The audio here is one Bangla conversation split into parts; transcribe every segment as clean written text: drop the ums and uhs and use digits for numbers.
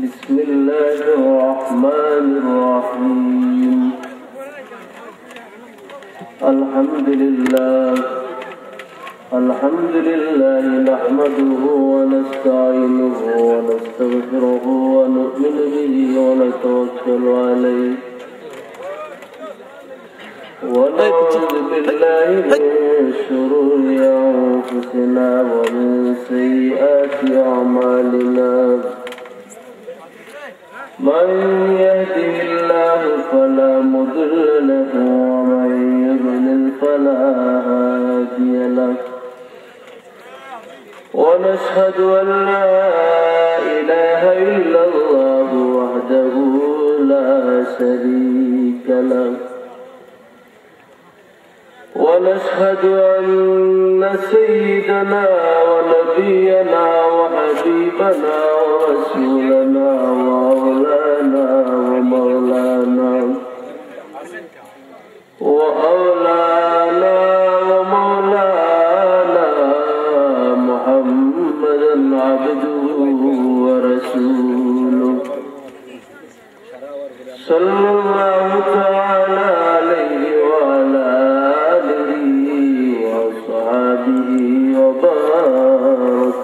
بسم الله الرحمن الرحيم الحمد لله نحمده ونستعينه ونستغفره ونؤمن به ونتوكل عليه ونعوذ بالله من شرور أنفسنا ومن سيئات أعمالنا من يهده الله فلا مضل له ومن يضلل فلا هادي له ونشهد أن لا إله إلا الله وحده لا شريك له ونشهد أن سيدنا ونبينا وحبيبنا ورسولنا وأولانا ومولانا محمدا عبده ورسوله صلى الله تعالى عليه وعلى آله وصحبه وبارك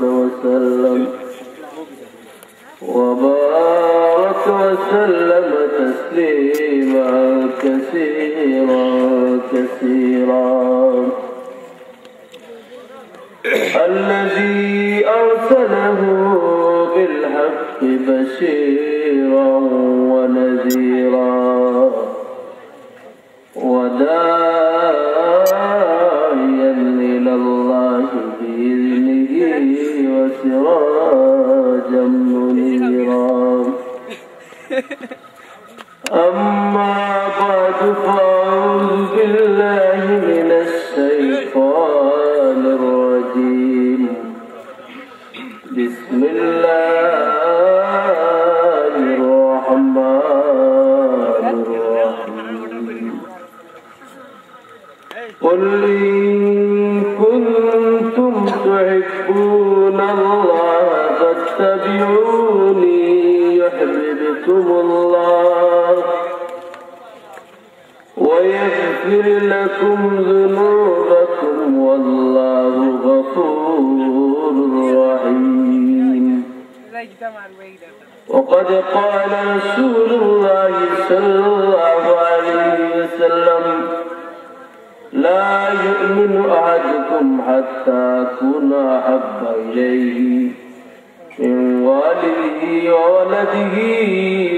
وسلم تسليما كثيرا الذي أرسله بالحق بشيرا ونذيرا وداعيا إلى الله بإذنه وسراجا منيرا أما بعد فأعوذ بالله من الشيطان الرجيم بسم الله الرحمن الرحيم قل إن كنتم تحبون الله فاتبعوني يحببكم الله ويغفر لكم ذنوبكم والله غفور رحيم. وقد قال رسول الله صلى الله عليه وسلم لا يؤمن أحدكم حتى أكون أحب إليه من والده وولده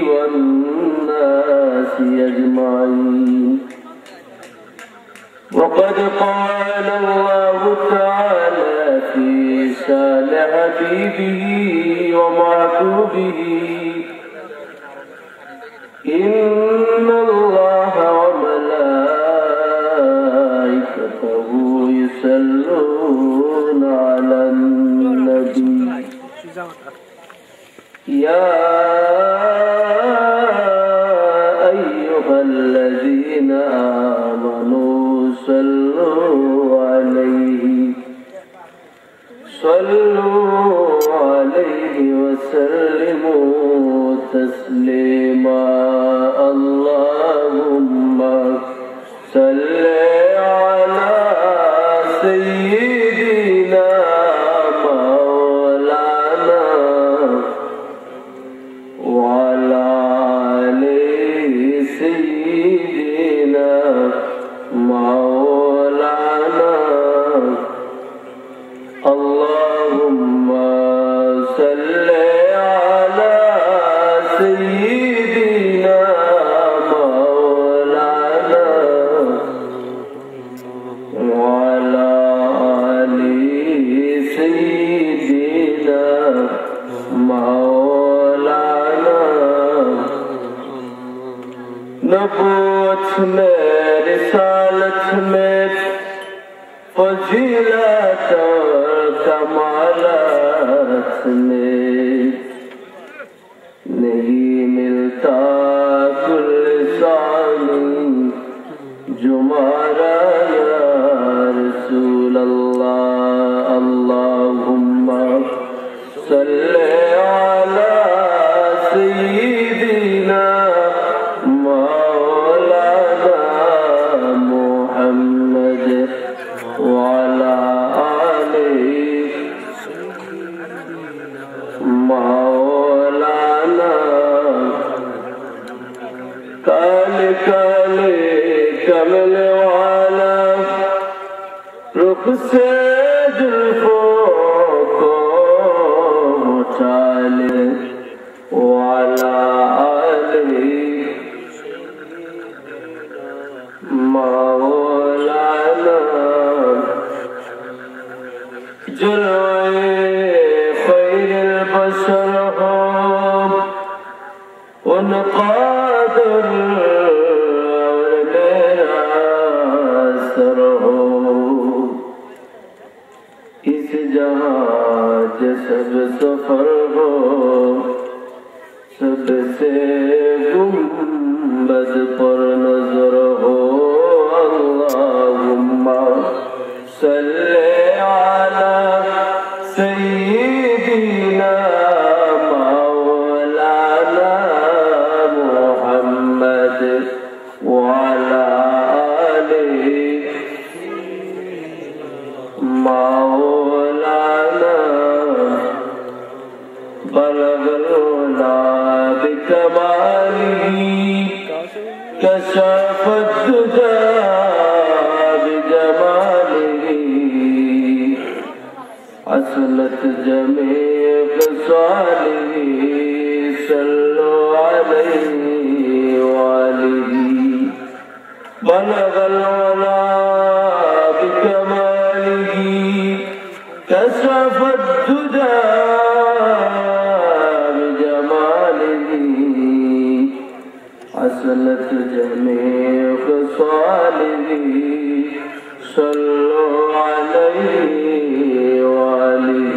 والناس أجمعين. وقد قال الله تعالى في شان حبيبه ومحبوبه إن الله وملائكته يصلون على النبي يا أيها الذين آمنوا صلوا عليه وسلموا تسليما. اللهم صل على سيدنا مولانا وعلى آل سيدنا مولانا. اللهم صل على سيدنا مولانا وعلى آل سيدنا مولانا. नबूवत में रिसालत में फजीलत और कमालत में नहीं मिलता गुलशानी जुमारा या रसूल अल्लाह। अल्लाहुम्मा सल्ले अला سيدنا مولانا محمد وعلى آله مولانا काले काले कमल वाला रुख से जुल्फों को उठा ले वाला आले मौलाना जुल्फ़े खैरुल बशर हो उन कादर और मेरा सर हो इस जहाज सब सफर हो सबसे गुंबद पर नजर हो अल्लाहुम्मा सल्ले अला सय्यिदिना وعلى آله مولانا بلغ العلا بكماله كشف الدجى بجماله حسنت جميع خصاله صلوا عليه بلغ العلا بكماله كشف الدجى بجماله حسنت جميع خصاله صلوا عليه وآله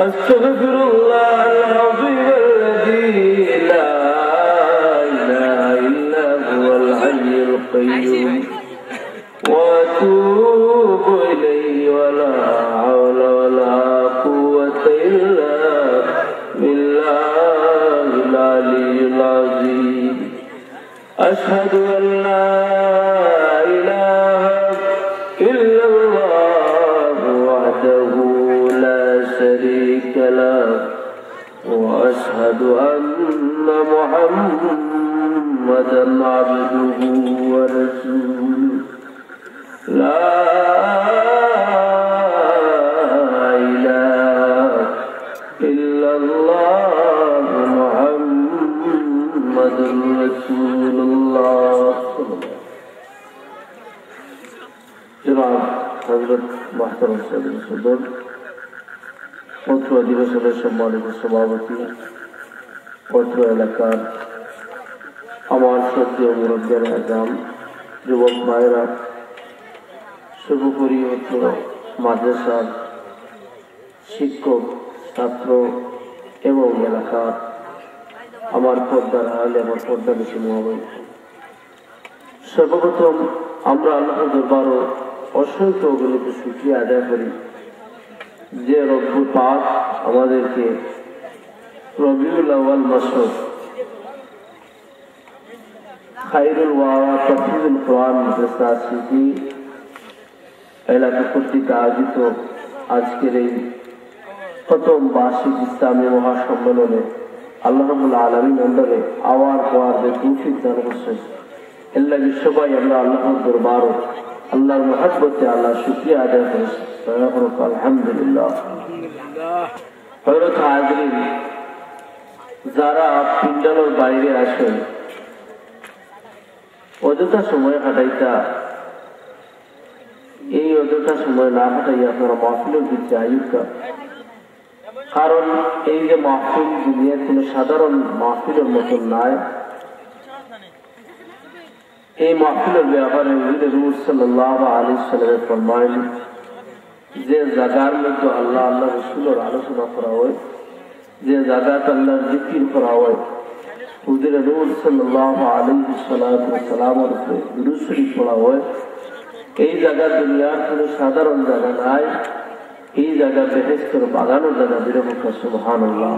أستغفر الله العظيم الذي لا القيوم واتوب اليه ولا حول ولا قوه الا بالله العلي العظيم اشهد ان لا اله الا الله وحده لا شريك له واشهد ان محمدا عبده ورسوله لا إله إلا الله محمد رسول الله جناب حضرت محترم سيد الصدر পত্র অধিবেশনের সম্মানিত সভাপতি পত্র এলাকার আমার শ্রদ্ধেয় মুরব্বিয়ান আজম যুবক ভাইরা সর্বোপরি মাদ্রাসার শিক্ষক ছাত্র এবং এলাকার আমার পর্দার আড়ালে আমার পর্দা বেশি মহাবই সর্বপ্রথম আমরা আল্লাহর দরবারে অসংখ্য অগণিত শুকরিয়া আদায় করি যে রব্বুল পাক আমাদেরকে রবিউল আউয়াল মাসে খায়রুল ওয়ারা তাফসীরুল কোরআন মাদ্রাসা সিটি এলাকা কর্তৃক আয়োজিত আজকের এই প্রথম বার্ষিক ইসলামী মহাসম্মেলনে আল্লাহ রাব্বুল আলামিন আন্ডারে আওয়ার পর যে তৌফিক দান করছেন এর লাগি সবাই আমরা আল্লাহর দরবারে আল্লাহর মহব্বতে আল্লাহ শুকরিয়া আদায় করছি আলহামদুলিল্লাহ। হযরত হাজরিন যারা পিন্ডালের বাইরে আসেন অযথা সময় কাটাইতা এই অযথা সময় না কাটাই আপনারা মাহফিলের দিচ্ছে আয়ুকা কারণ এই যে মাহফিল দুনিয়ার কোনো সাধারণ মাহফিলের মতন নাই। এই মাহফিলের ব্যাপারে হুজুর সাল্লাল্লাহু আলাইহি ওয়াসাল্লাম ফরমায়েন যে জায়গার মধ্যে আল্লাহ আল্লাহ রাসূলের আলোচনা করা হয় যে জায়গাতে আল্লাহর জিকির করা হয় হুজুর সাল্লাল্লাহু আলাইহি ওয়াসাল্লামের উপরে দুরূদ শরীফ পড়া হয় এই জায়গা দুনিয়ার কোনো সাধারণ জায়গা নাই। এই জায়গা বেহেশতের বাগানোর জায়গা বিরহকা সুবহানাল্লাহ।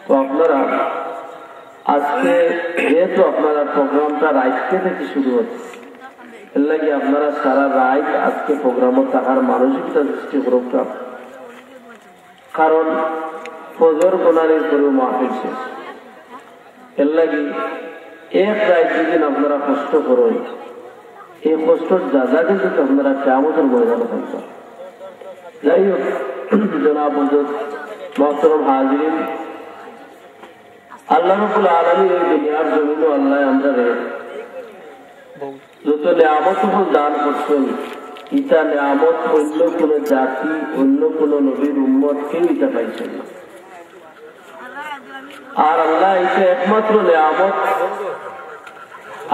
তো আপনারা আজকে যেহেতু আপনারা প্রোগ্রামটা রাইটকে থেকে শুরু হচ্ছে, এর লাগে আপনারা সারা রাত আজকে প্রোগ্রামও থাকার মানসিকতা সৃষ্টি করুক, কারণ ফজর গোনারের পরেও মাহফিল শেষ। এর লাগে এক রাত যেদিন আপনারা কষ্ট করেন, এই কষ্টর জায়গা কিন্তু আপনারা কিয়ামতের ময়দানে থাকবেন। যাই হোক, জনাব হুজুর মুহতারাম হাজিরিন, আল্লাহ রাব্বুল আলামিন এই দুনিয়ার জমিনে আল্লাহ আমরারে যত নিয়ামত দান করছেন, ইটা নিয়ামত অন্য কোন জাতি, অন্য কোন নবীর উম্মত কেউ ইটা পাইছেন না। আর আল্লাহ এটা একমাত্র নিয়ামত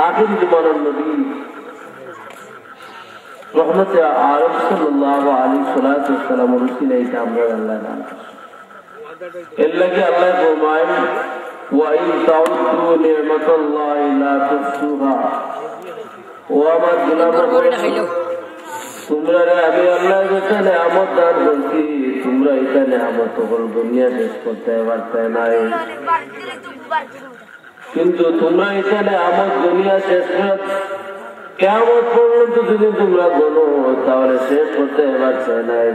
আখির জীবনের নবী রহমতে আরব সাল্লাল্লাহু আলাইহি ওয়াসাল্লাম রসুল এইটা আমরা আল্লাহ দান করছেন। এর লাগে আল্লাহ ফরমায় ওয়া ইন তাউদ্দু নি'মাতাল্লাহি লা তুহসুহা, ও আমার গোলাম তোমরা আমি আল্লাহ যেটা নিয়ামত দান করছি, তোমরা এটা নিয়ামত হল দুনিয়া শেষ করতে পারতে নাই, কিন্তু তোমরা এটা নিয়ামত দুনিয়া শেষ করে কিয়ামত পর্যন্ত যদি তোমরা বলো তাহলে শেষ করতে পারছে নাই।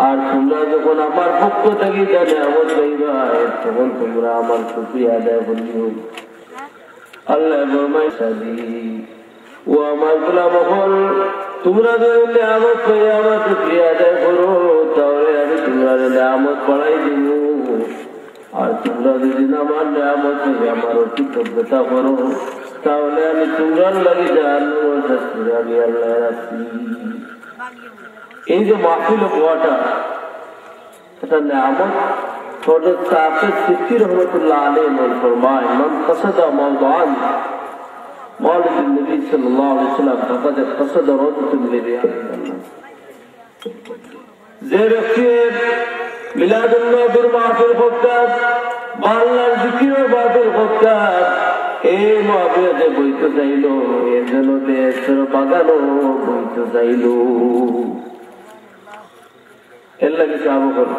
আর তোমরা যখন আমার পক্ষ থেকে এটা নিয়ামত পাইবা, তখন তোমরা আমার শুকরিয়া আদায় করিও। আল্লাহ ফরমায় ও আমার গোলাম হল, তোমরা যদি নিয়ামত পেয়ে আমার শুকরিয়া আদায় করো, তাহলে আমি তোমরা নিয়ামত বাড়াই দিব। আর তোমরা যদি আমার নিয়ামত পেয়ে আমার কৃতজ্ঞতা করো, তাহলে আমি তোমরা লাগি জাহান্নামের শাস্তি আমি আল্লাহ রাখি। এই যে মাহফিল হওয়াটা, এটা নিয়ামত। হযরত সাকিব সিদ্দিকী রহমাতুল্লাহ আলাইহি ফরমায় মান কাসাদা মাওদান মাওলিদ নবী সাল্লাল্লাহু আলাইহি ওয়াসাল্লাম ফাকাদ কাসাদা রাওদাতুন মিন রিয়াদিল জান্নাহ। যে ব্যক্তি মিলাদুন নবীর মাহফিল করতে, আল্লাহর জিকির মাহফিল করতে, এই মাহফিলে বইতে চাইল, এর জন্য দেশের বাগানো বইতে চাইল। এর লাগে সাহাবা করো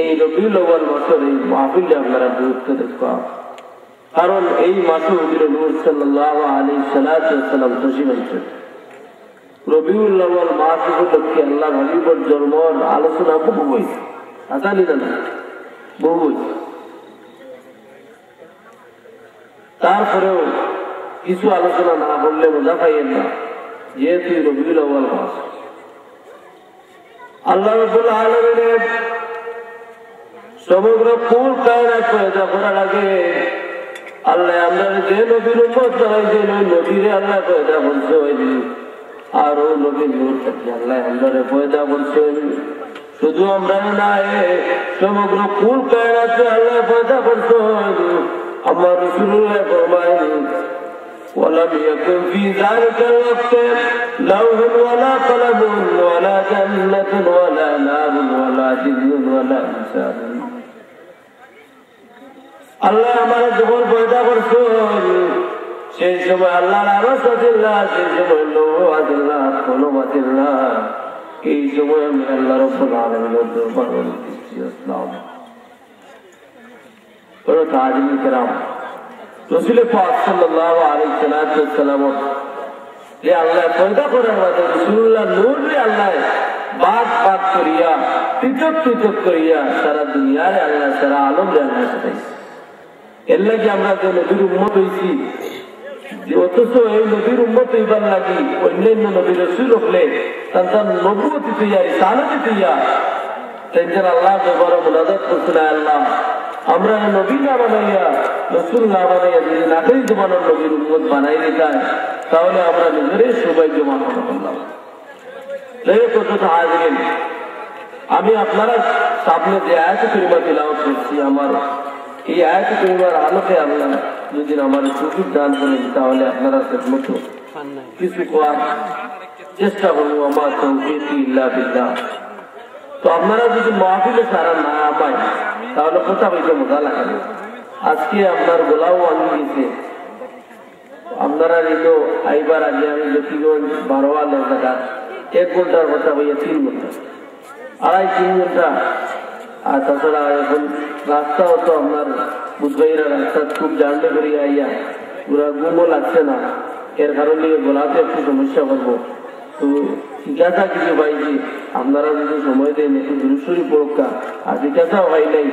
এই রবিউল আউয়াল মাসের এই মাহফিলে আপনারা গুরুত্ব দেখবা, কারণ এই মাসে হুজুর নূর সাল্লাল্লাহু আলাইহি ওয়াসাল্লাম তশরিফ আনছেন। রবিউল আউয়াল মাস উপলক্ষে আল্লাহর হাবিবের জন্মের আলোচনা বহু হয়েছে, আসানি না বহু হয়েছে। তারপরেও কিছু আলোচনা না করলে মজা পাইয়েন না, যেহেতু রবিউল আউয়াল মাস। আল্লাহ রাব্বুল আলামিনের সমগ্র কুল কায়নাত পয়দা করার আগে আল্লাহ আমরা যে নবীর উম্মত বানাইছে, ওই নবীরে আল্লাহ পয়দা করছে, আর ও নবীর নূর থেকে আল্লাহ আমরা পয়দা করছে। শুধু আমরা না, সমগ্র কুল কায়নাতে আল্লাহ পয়দা করছে। আমার রাসূলুল্লাহ ফরমায় ولم يكن في ذلك الوقت لوح ولا قلم ولا جنة ولا نار ولا جن ولا إنسان। আল্লাহ আমার যখন পয়দা করছেন, সেই সময় আল্লাহর আরশ আছিল না, সেই সময় লৌহ আছিল না, কলম আছিল না। এই সময় আমি আল্লাহ রাব্বুল আলামিনের দরবারে উপস্থিত ছিলাম। বড় তাজমীন کرام রাসূল পাক সাল্লাল্লাহু আলাইহি ওয়াসাল্লাম যে আল্লাহ পয়দা করার মাঝে রাসূলুল্লাহ নূরে আল্লাহ বাদ বাদ করিয়া পৃথক পৃথক করিয়া সারা দুনিয়ারে আল্লাহ সারা আলম আল্লাহ সাজাইছে। এর লাগে আমরা যে নবীর উম্মত হইছি, অথচ এই নবীর উম্মত হইবার লাগি অন্যান্য নবী রাসূল হলে তার নবুয়ত দিয়া রিসালাত দিয়া তেনজার আল্লাহ দরবারে মুনাজাত করছেন। আল্লাহ আমরা নবী না বানাইয়া রাসূল না বানাইয়া যদি আখির জীবনের নবীর উম্মত বানাই দিতাম, তাহলে আমরা নিজেরাই সৌভাগ্যবান হতে পারলাম। হাজিরিন, আমি আপনারা সামনে যে আয়াত কারিমা তিলাওয়াত করছি, আমার এই আয়াত কারিমার আলোকে আল্লাহ যদি আমার সুযোগ দান করেন, তাহলে আপনারা খেদমত কিছু করার চেষ্টা করবো। আমার তৌফিক ইল্লা বিল্লাহ। তো আপনারা যদি মাহফিলে সারা না পায়, তাহলে কথা বলতে মজা লাগে। আজকে আপনার গোলাও আনি গেছে, আপনারা নিল আইবার আগে আমি লক্ষ্মীগঞ্জ বারোয়াল জায়গা 1 ঘন্টার কথা হইয়া 3 ঘন্টা, 2.5-3 ঘন্টা। আর তাছাড়া এখন রাস্তাও তো আপনার বুধবাইরা রাস্তা খুব জানলে করিয়া আইয়া পুরা ঘুমও লাগছে না, এর কারণে বলাতে একটু সমস্যা করবো। তো জিজ্ঞাসা কিছু পাইছি, আপনারা যদি সময় দেন একটু দুরুশ্বরী পরক্ষা, আর জিজ্ঞাসাও হয় নাই,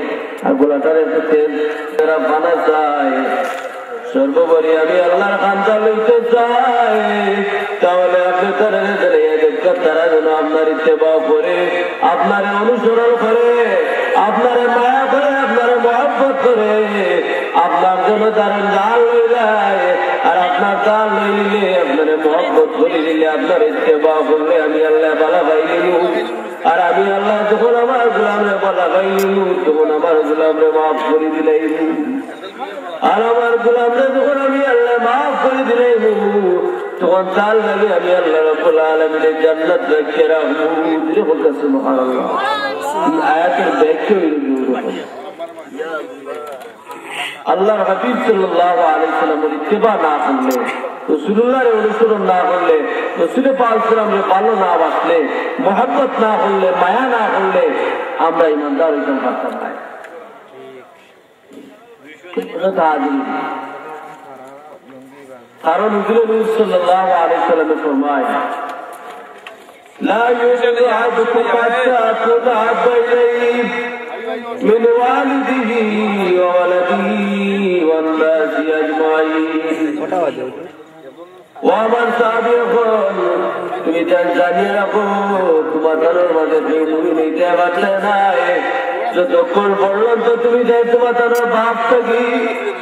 আর গোলাটার একটু তেল তারা বানা যায়। সর্বোপরি আমি আল্লাহর খান্দা লইতে চাই, তাহলে আপনি তারা তারা যেন আপনার ইত্তেবা করে, আপনার অনুসরণ করে, আপনার মায়া করে, আপনার মহব্বত করে, আপনার জন্য তারা জাল লই যায়। আর আপনার জাল লই নিলে, আপনার মহব্বত করে দিলে, আপনার ইত্তেবা করলে আমি আল্লাহ বালা পাই নিলু। আর আমি আল্লাহ যখন আমার গোলামরে বালা পাই নিলু, তখন আমার গোলামরে মাফ করে দিলাই। আর আমার গোলামরে যখন আমি আল্লাহ মাফ করে দিলাই, তখন তার লাগে আমি আল্লাহ রাব্বুল আলামিনের জান্নাত রেখে রাখবো। দিলে বলতে সুবহানাল্লাহ। এই আয়াতের ব্যাখ্যা আল্লাহর হাবিব সাল্লাল্লাহু আলাইহি ওয়াসাল্লামের ইত্তেবা না করলে, রাসূলুল্লাহর অনুসরণ না করলে, রাসূল পাক সাল্লাল্লাহু ভালো না বাসলে, মহব্বত না করলে, মায়া না করলে আমরা ঈমানদার হইতে পারতাম না। কারণ হুজুর সাল্লাল্লাহু আলাইহি ওয়াসাল্লাম ফরমায়, লা ইউমিনু আহাদুকুম হাত্তা তুহাব্বা ইলাইহি মিন ওয়ালিদিহি ওয়া ওয়ালাদিহি ওয়ান নাসি আজমাইন। ও আমার সাহাবীগণ, তুমি জানিয়ে রাখো, তোমাদের মাঝে কেউ মুমিন হইতে পারলে নাই যতক্ষণ পর্যন্ত তুমি যাই তোমাদের বাপ থাকি,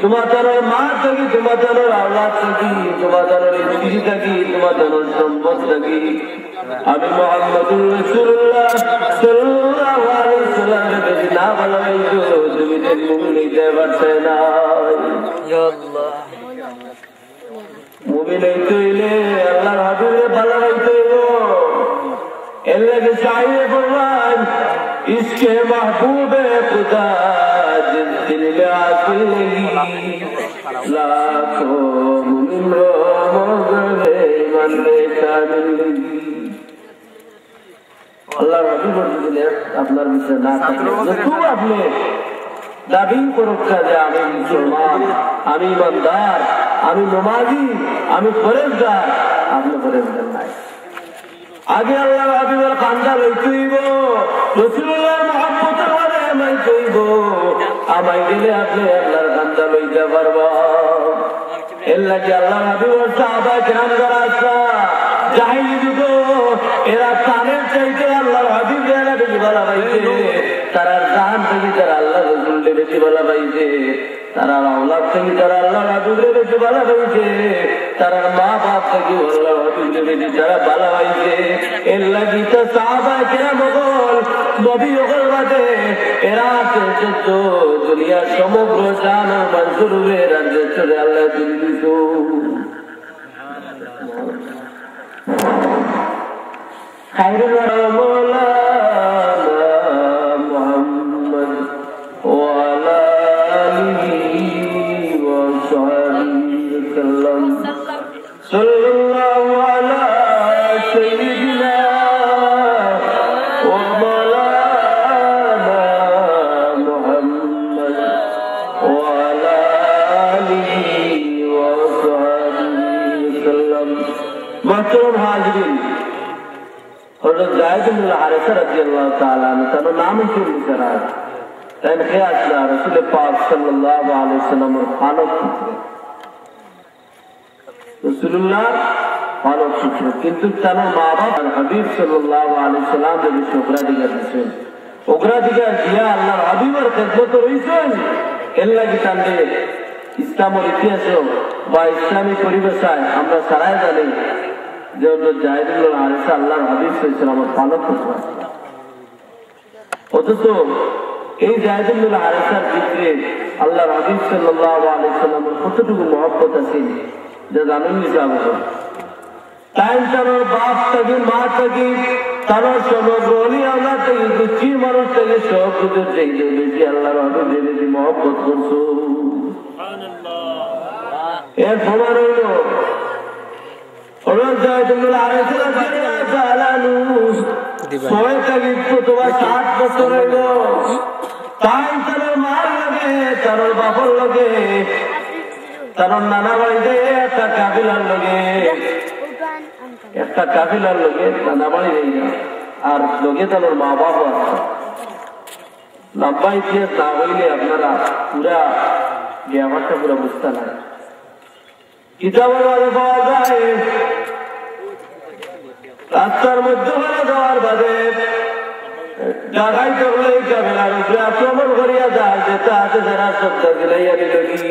তোমাদের মা থাকি, তোমাদের আওলাদ থাকি, তোমাদের স্ত্রী থাকি, তোমাদের সম্পদ থাকি, আমি মুহাম্মদুর রাসূলুল্লাহ সাল্লাল্লাহু আলাইহি ওয়াসাল্লামের বেশি না ভালোবাসো, তুমি যে মুমিন হইতে পারতে না। মুমিন হইতে হইলে আল্লাহর হাবিবের ভালোবাসতে হইব। এর লাগে চাইলে বললাম, इसके महबूब खुदा जिस दिल में आती लाखों मन में शामिल। अल्लाह रबी बोलते আপনার বিষয় না থাকলে তুই আপনি দাবি করুকা যে আমি মুসলমান, আমি ইমানদার, আমি নমাজি, আমি ফরেজগার, আপনি ফরেজগার নাই। আগে আল্লাহ হাবিবের খান্দা লইতে হইব, রাসূলুল্লাহর মহব্বতের বারে মাইতে হইব। আমায় দিলে আপনি আল্লাহর খান্দা লইতে পারবা। এর লাগে আল্লাহ হাবিবের সাহাবা কেরাম যারা আছে জাহিলি যুগ, এরা প্রাণের চাইতে আল্লাহর হাবিবকে বেশি ভালো পাইছে, তারা জান থেকে যারা আল্লাহ রাসূলকে বেশি ভালো পাইছে, তারা আওলাদ থেকে যারা আল্লাহর হাবিবকে বেশি ভালো পাইছে, তারা মা বাপ থেকে আল্লাহর হাবিবকে বেশি যারা ভালো পাইছে। এর লাগি তো সাহাবা কেরাম নবী ওগল বাদে এরা চতুর্থ দুনিয়ার সমগ্র জান মনসুরে রাজ্যে চলে আল্লাহ দিল দিত। খায়রুল ওয়ারা মাওলানা মুহাম্মদ ওয়া আলা আলিহি ওয়া সাহবিহি সাল্লাল্লাহু আলা সাইয়্যিদিনা ওয়া মাওলানা মুহাম্মদ ওয়া আলা আলিহি ওয়া সাহবিহি সাল্লাম। মাহতারাম হাজিরিন, হযরত যায়েদ ইবনে হারেসা রাদিয়াল্লাহু তাআলা আনহু তার নাম কি লিখা তাই খেয়াল রাসূল পাক সাল্লাল্লাহু আলাইহি ওয়াসাল্লামের ফালক পুত্র, রাসূলুল্লাহ ফালক পুত্র, কিন্তু তার মা বাপ হাবিব সাল্লাল্লাহু আলাইহি ওয়াসাল্লামের বেশি অগ্রাধিকার দিয়েছেন। অগ্রাধিকার দিয়া আল্লাহর হাবিবের খেদমত রইছেন। এর লাগি তাদের ইসলামের ইতিহাসে বা ইসলামী পরিবেশায় আমরা সারাই জানি যে যায়েদ ইবনে হারেসা আল্লাহর হাবিব সাল্লাল্লাহু আলাইহি ওয়াসাল্লামের ফালক পুত্র। অথচ এই যায়েদ ইবনে হারেসার ভিতরে আল্লাহর হাবিব সাল্লাল্লাহু আলাইহি ওয়াসাল্লামের কতটুকু মহব্বত আছে যে জানেন নি যাবে। তাই তার বাপ থেকে মা থেকে তার সমগ্র অলি আল্লাহ থেকে দুঃখী মানুষ থেকে সব কিছু চাইলে বেশি আল্লাহর হাবিবের বেশি মহব্বত করছো। এর প্রমাণ হইল যায়েদ ইবনে হারিসা রাদিয়াল্লাহু তাআলা আনহু 6 থেকে 60 বছর হইল তাই তার মার লাগে তার বাবার লাগে তার নানা বাড়িতে একটা কাবিলার লাগে নানা বাড়ি নেই না আর লোকে তার মা বাবা আছে লম্বা ইতিহাস না হইলে আপনারা পুরা ব্যাপারটা পুরা বুঝতে না কিতাবের মাঝে পাওয়া যায় রাস্তার মধ্যে যাওয়ার বাদে ডাকাইতে হলে কাবিলার উপরে আক্রমণ করিয়া যায় যেটা আছে যারা সত্য গিলাইয়া নিল কি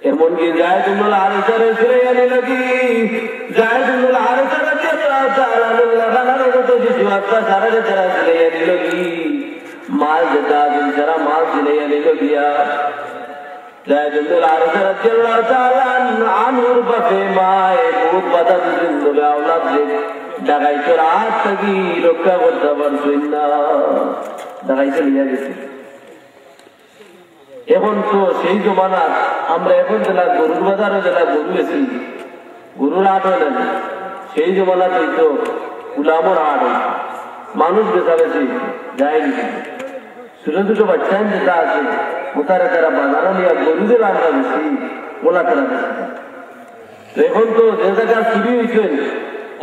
এমনকি যায়েদ ইবনে হারিসা গিলাইয়া নিল কি যায়েদ ইবনে হারিসা রাদিয়াল্লাহু তাআলা লাগানোর মতো কিছু একটা সারা যারা গিলাইয়া নিল কি মাল যেটা যারা মাল গিলাইয়া নিল গিয়া যায়েদ ইবনে হারিসা রাদিয়াল্লাহু তাআলা আনহুর বাপে মায়ে বহুত বাধা দিলেন বলে আওলাদ যে ডাকাইতের হাত থেকে রক্ষা করতে পারছেন না ডাকাইতে নিয়ে গেছে এখন তো সেই জমানার আমরা এখন জেলা গরুর বাজারে জেলা গরু এসি গরুর হাট হয় না সেই জমানাতে তো গুলামর হাট হয় মানুষ বেচাবেছি যায়নি ছোট ছোট বাচ্চা যেটা আছে ওটারে তারা বাজারও নিয়ে গরুদের আমরা বেশি ওলা তারা বেশি এখন তো যে জায়গা চুরি হয়েছেন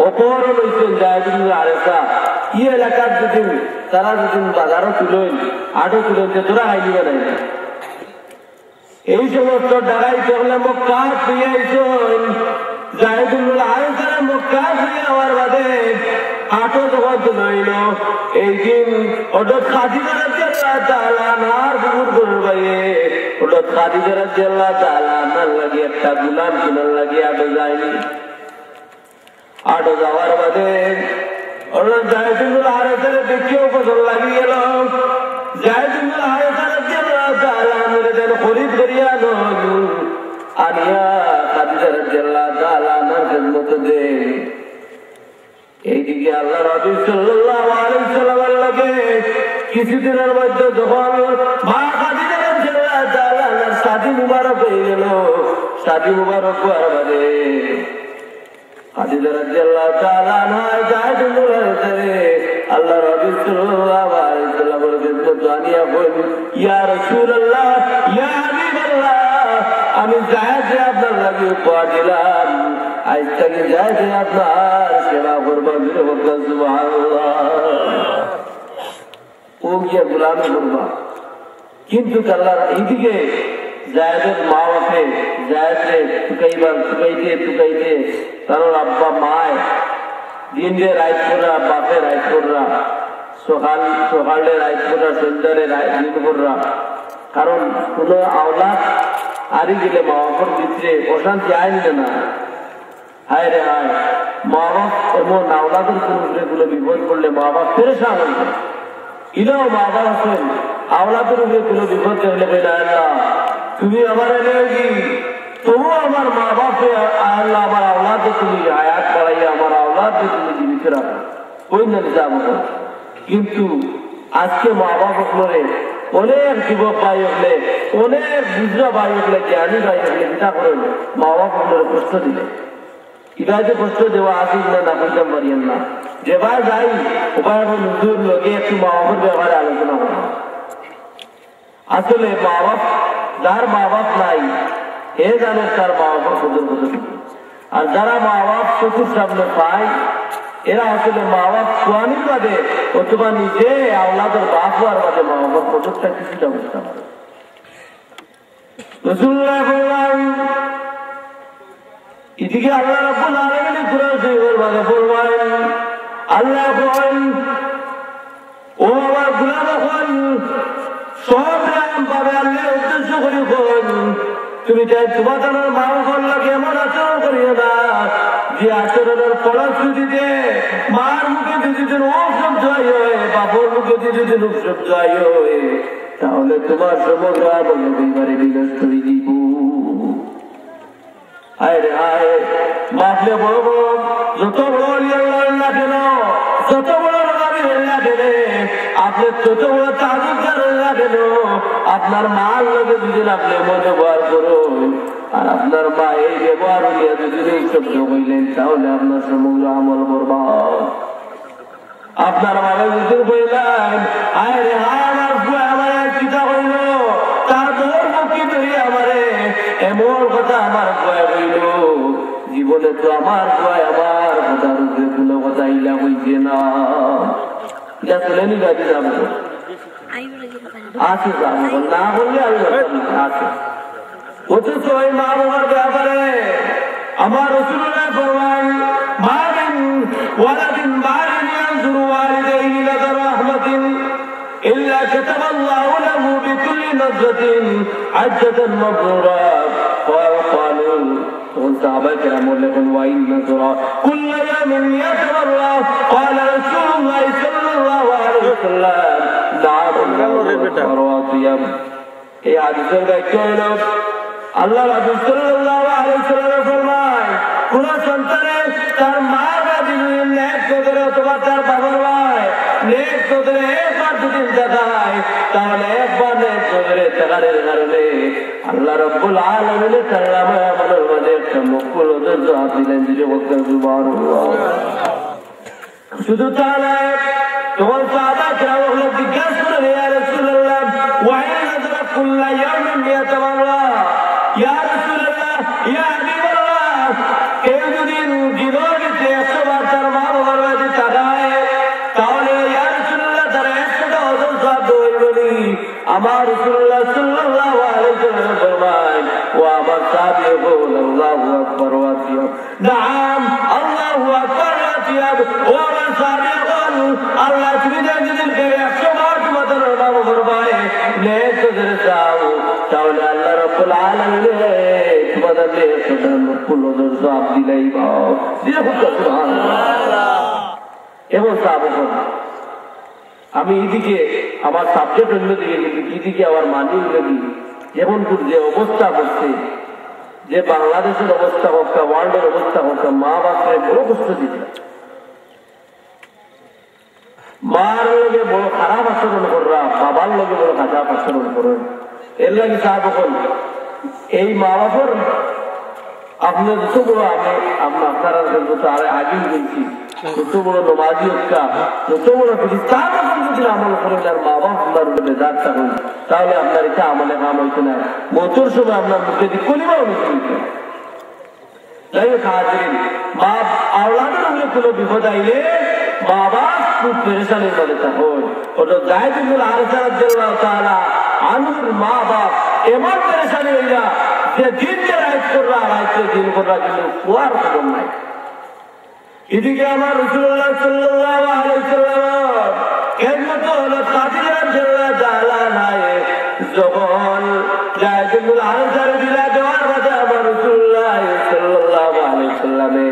অপহরণ হয়েছেন যায়েদ ইবনে হারিসা ই এলাকার যদি তারা যদি বাজারও তুলেন আটও তুলেন তোরা হাইলিবে নাই এই সমস্ত ডাকাই চলে মক্কা ফিরে আইছেন যায়েদ ইবনে হারিসা মক্কা ফিরে হওয়ার বাদে আটও যখন তুলইল এই দিন হঠাৎ খাদিজা রাদিয়াল্লাহু তাআলা আনহার বুকুর গরুর বাইরে হঠাৎ খাদিজা রাদিয়াল্লাহু তাআলা আনহার লাগি একটা গুলাম কিনার লাগি আটও যায়নি আটও যাওয়ার বাদে হঠাৎ যায়েদ ইবনে হারিসার দেখিও পছন্দ লাগি গেল যায়েদ ইবনে হারিসা রাদিয়াল্লাহু তাআলা আনহার যেন খরিদ করিয়া আনিয়া খাদিজা রাদিয়াল্লাহু তাআলা আনহার খিদমত দে এইদিকে আল্লাহ রাসূল সাল্লাল্লাহু আলাইহি ওয়াসাল্লামের লাগে কিছুদিনের মধ্যে যখন মা খাদিজা রাদিয়াল্লাহু তাআলা আনহার শাদী মুবারক হয়ে গেল শাদী মুবারক হওয়ার বাদে খাদিজা রাদিয়াল্লাহু তাআলা আনহা যায়েদ ইবনে হারিসা আল্লাহ রাসূল সাল্লাল্লাহু আলাইহি ওয়াসাল্লামের খিদমত আনিয়া বলেন ইয়া রাসূলুল্লাহ ইয়া হাবিবাল্লাহ আমি যায়েদকে আপনার লাগি উপহার দিলাম আজ থেকে যায়েদকে আপনার সেবা করবা সুবহানাল্লাহ ও গিয়া গোলামি করবা কিন্তু আল্লাহর এইদিকে যায়েদের মা বাপে যায়েদকে টুকাইতে তার আব্বা মায় দিন রে রাইত করা বাপে রাইত করা সকালে রাইত করা সন্ধ্যারে দিন করা কারণ কোন আওলাদ আরি গেলে মা বাপর ভিতরে অশান্তি আইন না হায় রে হায় মা বাপ এমন আওলাদের গুলো বিপদ করলে মা বাপ পেরেশান হয়ে ইনাও মা বাপ আছেন আওলাদের উপরে কোনো বিপদ দেখলে আল্লাহ তুমি আমার এনে কি তবু আমার মা বাপে আল্লাহ আমার আওলাদে তুমি আয়াত বাড়াইয়া আমার আওলাদে তুমি জীবিত রাখো ওই না যাবো কিন্তু আজকে মা বাপ হলে অনেক যুবক ভাই হলে অনেক বুঝরা ভাই হলে জ্ঞানী ভাই হলে যেটা করেন মা বাপ হলে কষ্ট দিলে ইবাদে কষ্ট দেওয়া আসিস না করতাম পারিয়েন না যেবার যাই ওবার এখন হুজুর লোকে একটু মা বাপের ব্যাপারে আলোচনা করা আসলে মা বাপ যার মা বাপ নাই হে জানে তার মা বাপের কদর কত আর যারা মা বাপ চতুর সামনে পায় এরা আসলে মা বাপ কোয়ানির বাদে অথবা নিজে আওলাদের বাপ হওয়ার বাদে মা বাবার কদরটা কিছুটা বুঝতে পারে রাসূলুল্লাহ বললেন এদিকে আল্লাহ রাব্বুল আলামিন কুরআন শরীফের মধ্যে ফরমায়েন আল্লাহ বলেন ও আমার গোলাম সব রাম পাবে আল্লাহর উদ্দেশ্য করে কোন তুমি চাই তোমাদের মা বাবার লাগে এমন আচরণ করিও না যে আচরণের ফলশ্রুতিতে মার মুখে যদি রোগ শব্দ হয় বাপর মুখে যদি রোগ শব্দ হয় তাহলে তোমার সমগ্র বলে বিবারে বিনষ্ট হয়ে দিব হায় রে হায় মাপলে বড় বড় যত বড় না কেন যত বড় না কেন আপনি যত বড় তাজুকার না কেন আপনার মার লোকে যদি আপনি মনে ব্যবহার করুন আর আপনার মা এই ব্যবহার হইয়া যদি শব্দ হইলেন তাহলে আপনার সমগ্র আমল বরবাদ। আপনার বাবা যদি বললেন আয় রে হায় আমার বুয়া আমার চিন্তা হইল তার মোর মুখী ধরে আমারে এমন কথা আমার বুয়া হইল, জীবনে তো আমার বুয়া আমার কথার উপরে কোনো কথা ইলা হইছে না। যা চলেনি গাড়ি যাবো আছে যাবো না বললে আমি আছে। অথচ ওই মা বাবার ব্যাপারে আমার রাসূলুল্লাহ ফরমান মা মিন ওয়ালাদিন বারিন ইয়ানজুরু ওয়ালিদাইহি নাযার রাহমাতিন ইল্লা কাতাবাল্লাহু লাহু বিকুল্লি নাযরাতিন হাজ্জাতান মাবরুরা। وقالوا والصحابة الكرام لكم وإن نذر كل يوم يتبرأ قال رسول الله صلى الله عليه وسلم دعا الله এই হাদিসের ব্যাখ্যা হলো আল্লাহ রাসূল সাল্লাল্লাহু আলাইহি ওয়াসাল্লাম ফরমান কোন সন্তানের তার মা বা দিনের নেক করে অথবা তার বাবার ভাই নেক করে একবার দুদিন দেখায় তাহলে একবার নেক করে তাকারের কারণে আল্লাহ রাব্বুল আলামিন তার আমাদের মধ্যে একটা মকবুল ওদের দোয়া দিলেন যে বলতে সুবহানাল্লাহ। শুধু তা নয় তখন সাহাবা কেরাম জিজ্ঞাসা করলেন ইয়া রাসূলুল্লাহ ওয়া ইন্না কুল্লা ইয়াউমিন ইয়াতামাররা ইয়া রাসূলুল্লাহ ইয়া হাবিবাল্লাহ কেউ যদি জীবনে 100 বার তার মা বাবার কাছে তাকায় তাহলে ইয়া রাসূলুল্লাহ তার 100টা ওজন সওয়াব হইবে। আমার রাসূলুল্লাহ সাল্লাল্লাহু আলাইহি ওয়াসাল্লাম ফরমান ওয়া আমার সাহাবী বলেন আল্লাহু আকবার ওয়া তিয়াব নাম আল্লাহু আকবার ওয়া তিয়াব ও আমার সাহাবী বলেন আল্লাহ তুমি যদি 100 বার তোমাদের মা বাবার ভাই নেক করে দাও তাহলে আল্লাহ রাব্বুল আলামিন তোমাদের নেকের মকবুল জবাব দিলেই পাও। সুবহানাল্লাহ। এবং সাহাবগণ আমি এদিকে আমার সাবজেক্ট অন্যদিকে এদিকে আমার মানি লাগি যেমন যে অবস্থা হচ্ছে যে বাংলাদেশের অবস্থা হোক ওয়ার্ল্ডের অবস্থা হোক মা বাপরে বড় কষ্ট দিচ্ছে, মার লগে বড় খারাপ আচরণ করা বাবার লগে বড় খারাপ আচরণ করেন। এর লাগে সাহাবগণ এই মা বাপর আপনার যত বড় আপনারা যত আগে বলছি যত বড় নমাজি হত্যা যত বড় তার যদি আমল করেন আর মা বাপ আপনার বেজারটা হই তাহলে আপনার এটা আমলে কাম হইতে না মতর সময় আপনার মুখে দিয়ে কলিমা অনুষ্ঠিত হইতে। যাই হোক হাজিরিন মা আওলাদের উপরে কোনো বিপদ আইলে মা বাপ খুব পেরেশানির মধ্যে থাকুন। ওটা জায়েদ ইবনে হারিসা রাদিয়াল্লাহু তাআলা আনহুর মা বাপ এমন পেরেশানি হইলা যে দিনকে রাইট কররা রাইটে দিন কররা কিন্তু কুয়ার খবর নাই। এদিকে আমার রাসূলুল্লাহ সাল্লাল্লাহু আলাইহি ওয়াসাল্লাম কেমত হলো কাদির রাদিয়াল্লাহু তাআলা নাই যখন জায়েদ ইবনে হারিসা বিলা দেওয়ার বাদে আমার রাসূলুল্লাহ সাল্লাল্লাহু আলাইহি ওয়াসাল্লামে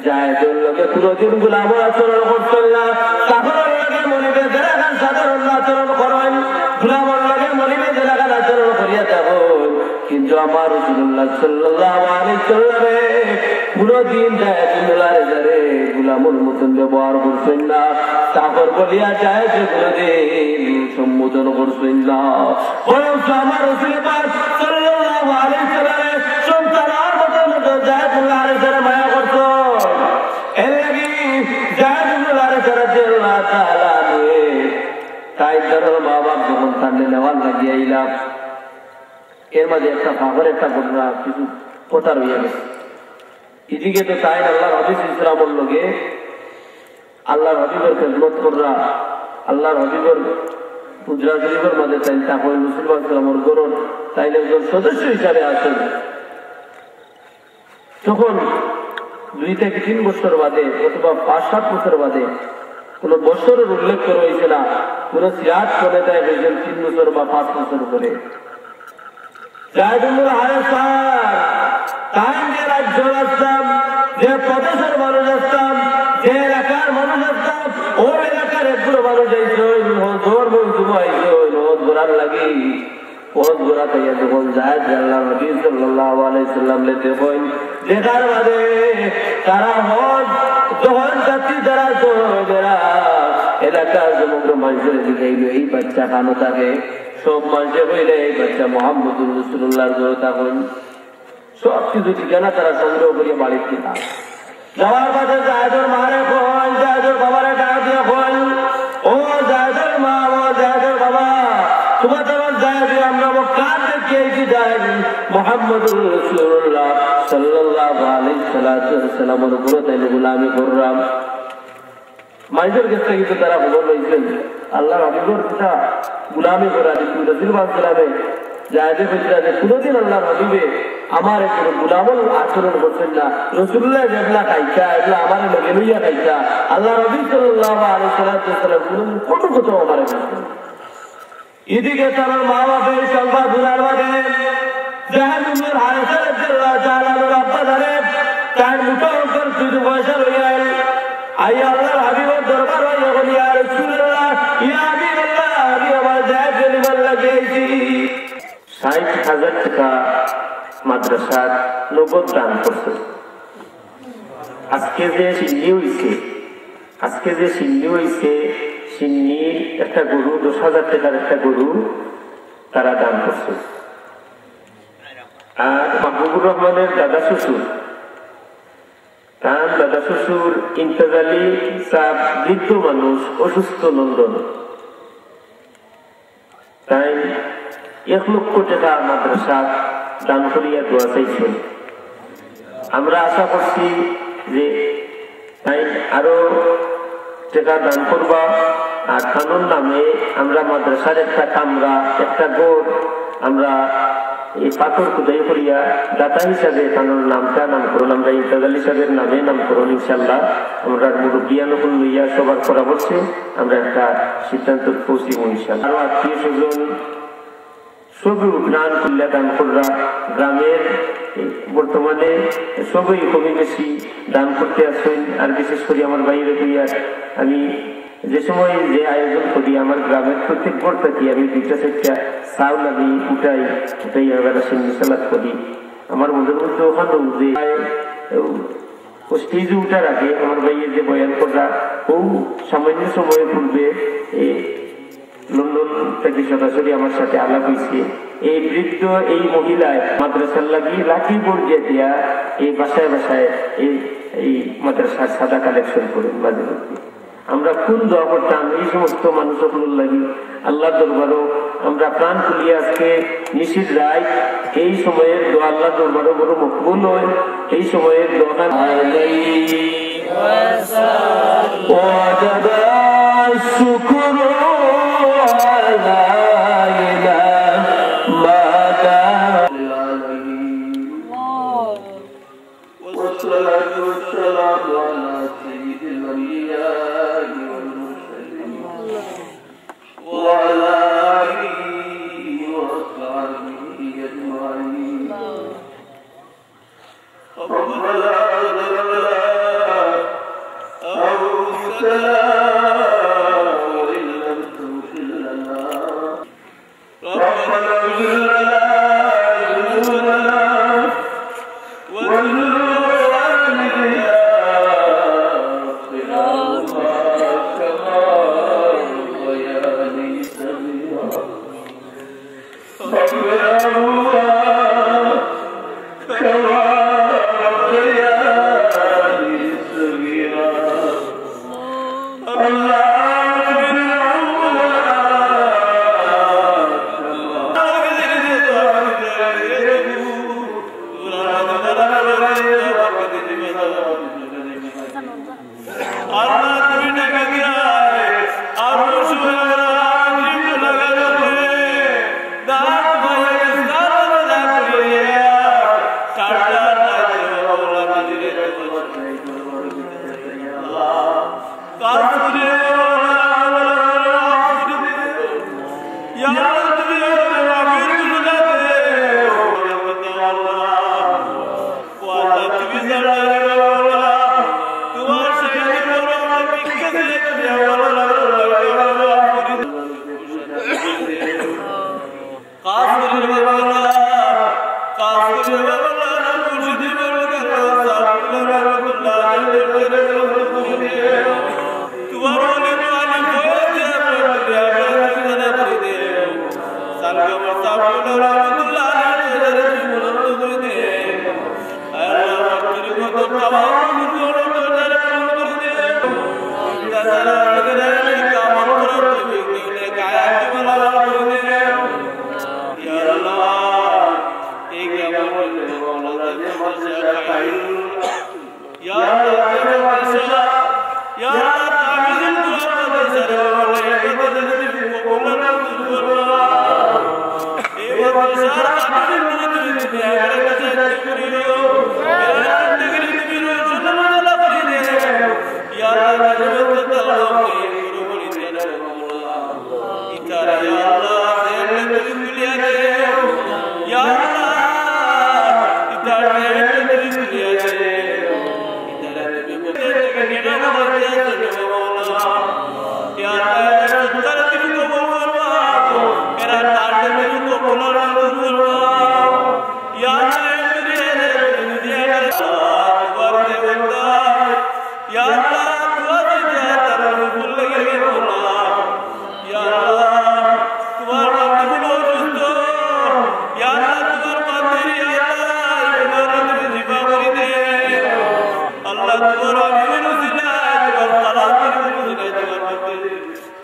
জায়েদের লগে পুরোদিন গোলাম আচরণ করতেন না, কাফেরের লগে মনিবে দেখান সাধারণ আচরণ করেন, গোলামের লগে মনিবে দেখান আচরণ করিয়া থাকুন। কিন্তু আমার রাসূলুল্লাহ সাল্লাল্লাহু আলাইহি ওয়াসাল্লামে পুরোদিন জায়েদের গোলামের মতন ব্যবহার করছেন না, কাফের বলিয়া জায়েদের পুরোদিন সম্বোধন করছেন না। বরং আমার রাসূল পাক সাল্লাল্লাহু আলাইহি ওয়াসাল্লামের সন্তানের মতন জায়েদের আরেকজনের মায়া করত। এর লাগি জায়েদের আরেকজনের রাদিয়াল্লাহু তাআলা নিয়ে তাই তার মা বাপ যখন সামনে নেওয়ার লাগিয়ে আইলাম এর মাঝে একটা পাগল একটা ঘটনা কিছু কথা রইয়া গেছে। এদিকে তো তাই আল্লাহর হাবিব ইসলামের লগে আল্লাহর হাবিবের খেদমত করা আল্লাহর হাবিবের হুজরা শরীফের মাঝে তাই তাকওয়া মুসলমান ইসলামের গরণ তাই একজন সদস্য হিসাবে আছেন। তখন 2 থেকে 3 বছর বাদে অথবা 5-7 বছর বাদে কোন বছরের উল্লেখ করা হয়েছে না, কোন সিরাত করে দেয় হয়েছেন 3 বছর বা 5 বছর করে। জায়েদুল হারিসা তাই যে রাজ্য আসতাম, যে প্রদেশের মানুষ আসতাম, যে এলাকার মানুষ আসতাম, ওই এলাকার একগুলো মানুষ ঘোরার লাগে ওর ঘোরা তাইয়া যখন জায়েদ আল্লাহর নবী সাল্লাল্লাহু আলাইহি সাল্লাম লেতে হই যেটার বাদে তারা হজ যখন যাত্রী যারা যারা এলাকার সমগ্র মানুষের দিকে এই বাচ্চা কানো থাকে সব মানুষে হইলে এই বাচ্চা মুহাম্মদুর রাসূলুল্লাহর ঘরে থাকুন। সব কিছু ঠিকানা তারা সংগ্রহ করিয়া বাড়ির দিলাম। যাওয়ার পথে জায়দুর মারে ফোন, জায়দুর বাবারে ডাক দিয়ে ফোন, ও জায়দুর মা, ও জায়দুর বাবা, তোমার তোমার জায়দু আমরা কার দেখে কি যায় মুহাম্মদুর রাসূলুল্লাহ সাল্লাল্লাহু আলাইহি সাল্লামের উপর তাইলে গোলামি করলাম। মাইজের কাছে কিন্তু তারা খবর লইছেন আল্লাহর হাবিবের পিতা গোলামি করা দিচ্ছিল রাসূলুল্লাহ সাল্লামে জায়দে বলছিলেন যে কোনোদিন আল্লাহর হাবিবে আমার কোনো গোলামল আচরণ করছেন না, রাসূলুল্লাহ যেগুলা খাইছা এগুলা আমার লগে লইয়া খাইছা, আল্লাহ নবী সাল্লাল্লাহু আলাইহি সাল্লাম কোনোদিন কোনো কথা আমার বলছেন। এদিকে তার মা বাপের সংবাদ শোনার বাদে জাহান্নামের হারিসা রাদিয়াল্লাহু তাআলা আব্বা ধরে তার মুঠো উপর শুধু পয়সা লইয়া আই আল্লাহর হাবিবের দরবার হইয়া বলি ইয়া রাসূলুল্লাহ, ইয়া হাবিবাল্লাহ, আমি আমার জায়েদ লিমান লাগিয়েছি 60,000 টাকা মাদ্রাসার নগদ দান করছে। আজকে যে সিন্নি হয়েছে সিন্নির একটা গরু 10,000 টাকার একটা গরু তারা দান করছে। আর মাহবুবুর রহমানের দাদা শ্বশুর ইন্তেজালি সাব বৃদ্ধ মানুষ, অসুস্থ লন্ডন, তাই 1 লক্ষ টাকা মাদ্রাসা দান করিয়া দোয়া চাইছেন। আমরা আশা করছি যে তাই আরো টাকা দান করবা। আর খানুর নামে আমরা মাদ্রাসার একটা কামরা, একটা গোড় আমরা এই পাথর খুদাই করিয়া দাতা হিসাবে খানুর নামটা নামকরণ আমরা ইন্তেজাল হিসাবের নামে নামকরণ ইনশাল্লাহ আমরা মুরব্বিয়ানুকুল লইয়া সবার পরামর্শে আমরা একটা সিদ্ধান্ত পৌঁছিব ইনশাল্লাহ। আরো আত্মীয় স্বজন সবই উন্নয়ন করলে দান কররা গ্রামের বর্তমানে সবই কমে বেশি দান করতে আসেন। আর বিশেষ করে আমার বাইরে হইয়া আমি যে সময় যে আয়োজন করি আমার গ্রামের প্রত্যেক ঘর থেকে আমি 2-4টা চাউল আমি উঠাই আমরা সিন্নি সালাদ করি। আমার মনের মধ্যে ওখানে যে স্টেজে উঠার আগে আমার ভাইয়ের যে বয়ান করা ও সামান্য সময় পূর্বে লন্ডন থেকে সরাসরি আমার সাথে আলাপ হয়েছে। এই বৃদ্ধ এই মহিলায় মাদ্রাসার লাঠি পর্যায়ে দিয়া এই বাসায় বাসায় এই মাদ্রাসার সাদা কালেকশন করেন। মাঝে মধ্যে আমরা কোন দোয়া করতাম এই সমস্ত মানুষ লাগি আল্লাহ দরবারও আমরা প্রাণ খুলিয়ে আজকে নিশির রায় এই সময়ের দোয়া আল্লাহ দরবারও বড় মকবুল হয়। এই সময়ের দোয়া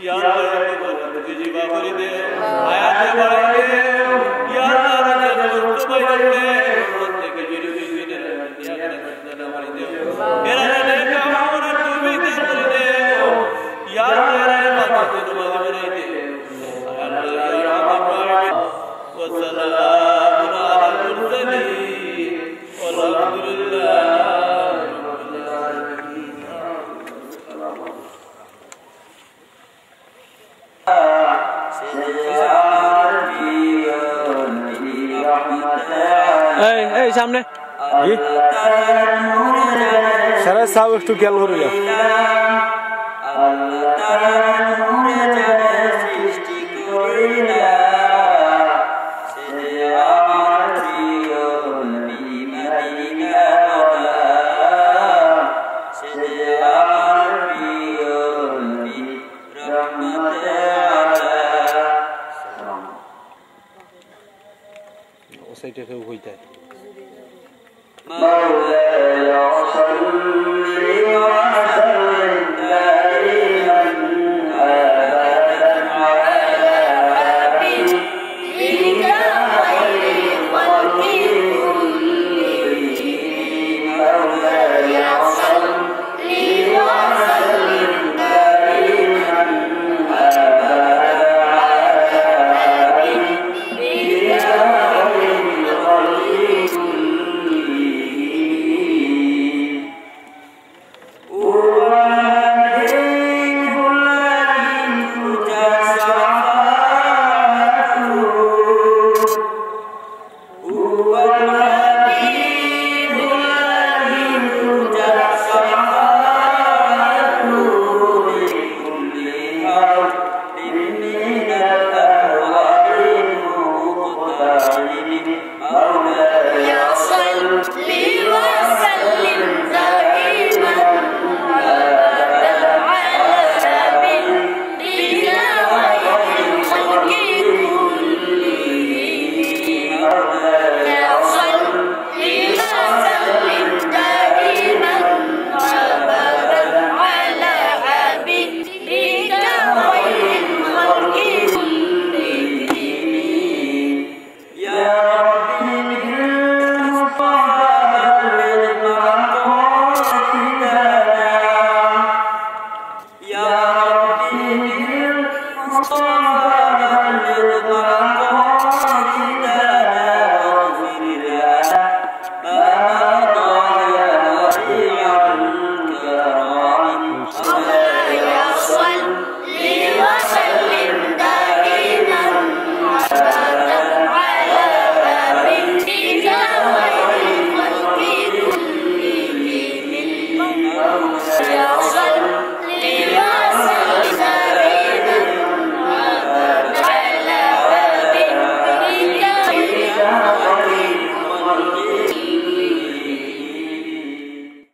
या जीवा करी दे आयाते बढ़ाई दे या रजत बयान दे प्रत्येक जीव की दे या रजत बढ़ाई दे मेरा ने कामों तू भी दे करी दे या मेरे बात तू बढ़ाई दे अल्लाह या रब वसलाम अला मुरसलीन वल्हम्दुलिल्लाह এই সামনে জি সারা সাউ একটু খেয়াল করে যাও আল্লাহ তাআলা নূরে যারা সৃষ্টি করিলা সে আমার প্রিয় নবী মদিনা ওয়ালা সে আমার প্রিয় নবী রহমতে আলা ওসাইটা কেউ হইতা مولاي صل وسلم دائما ابدا على حبيبك خير الخلق كلهم مولاي صل وسلم دائما ابدا على حبيبك Ya Rabbi,